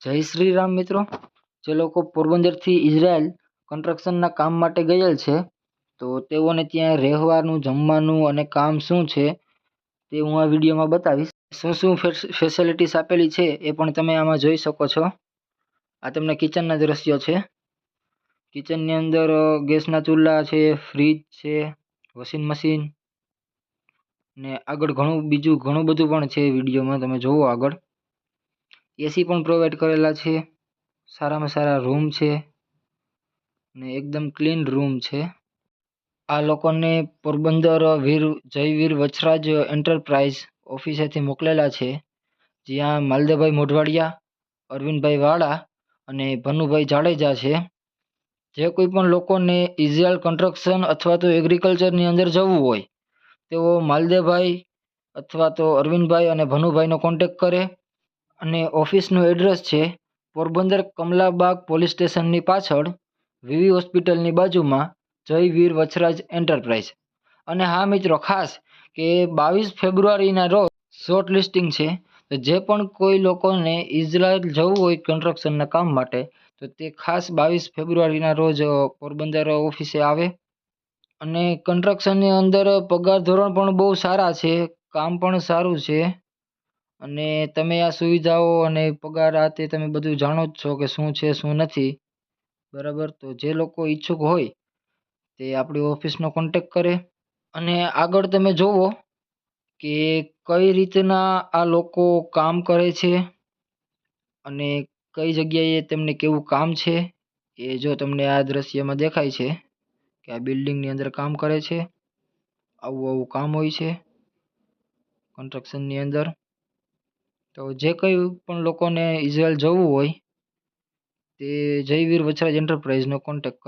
જય શ્રી રામ મિત્રો. જે લોકો પોરબંદરથી ઇઝરાયલ કન્સ્ટ્રક્શનના કામ માટે ગયેલ છે, તો તેઓને ત્યાં રહેવાનું, જમવાનું અને કામ શું છે તે હું આ વિડીયોમાં બતાવીશ. શું શું ફેસિલિટીસ આપેલી છે એ પણ તમે આમાં જોઈ શકો છો. આ તમને કિચનના દ્રશ્યો છે. કિચનની અંદર ગેસના ચૂલા છે, ફ્રીજ છે, વોશિંગ મશીન ને આગળ બીજું ઘણું બધું પણ છે. વિડીયોમાં તમે જોવો આગળ. એસી પણ પ્રોવાઈડ કરેલા છે. સારામાં સારા રૂમ છે ને એકદમ ક્લીન રૂમ છે. આ લોકોને પોરબંદર જયવીર વછરાજ એન્ટરપ્રાઇઝ ઓફિસેથી મોકલેલા છે, જ્યાં માલદેવભાઈ મોઢવાડિયા, અરવિંદભાઈ વાળા અને ભનુભાઈ જાડેજા છે. જે કોઈ પણ લોકોને ઇઝરાયલ કન્સ્ટ્રક્શન અથવા તો એગ્રીકલ્ચરની અંદર જવું હોય તેઓ માલદેવભાઈ અથવા તો અરવિંદભાઈ અને ભનુભાઈનો કોન્ટેક્ટ કરે. અને ઓફિસનું એડ્રેસ છે પોરબંદર કમલાબાગ પોલીસ સ્ટેશનની પાછળ, વીવી હોસ્પિટલની બાજુમાં, જયવીર વછરાજ એન્ટરપ્રાઇઝ. અને હા મિત્રો, ખાસ કે 22 ફેબ્રુઆરીના રોજ શોર્ટ લિસ્ટિંગ છે. તો જે પણ કોઈ લોકોને ઇઝરાયલ જવું હોય કન્સ્ટ્રક્શનના કામ માટે, તો તે ખાસ 22 ફેબ્રુઆરીના રોજ પોરબંદર ઓફિસે આવે. અને કન્સ્ટ્રક્શનની અંદર પગાર ધોરણ પણ બહુ સારા છે, કામ પણ સારું છે. અને તમે આ સુવિધાઓ અને પગાર આ તે તમે બધું જાણો જ છો કે શું છે શું નથી, બરાબર. તો જે લોકો ઈચ્છુક હોય તે આપણી ઓફિસનો કોન્ટેક્ટ કરે. અને આગળ તમે જોવો કે કઈ રીતના આ લોકો કામ કરે છે અને કઈ જગ્યાએ તેમને કેવું કામ છે એ જો તમને આ દ્રશ્યમાં દેખાય છે કે આ બિલ્ડિંગની અંદર કામ કરે છે. આવું કામ હોય છે કન્સ્ટ્રક્શનની અંદર. તો જે કંઈ પણ લોકોને ઇઝરાયલ જવું હોય તે જયવીર વછરાજ એન્ટરપ્રાઇઝનો કોન્ટેક્ટ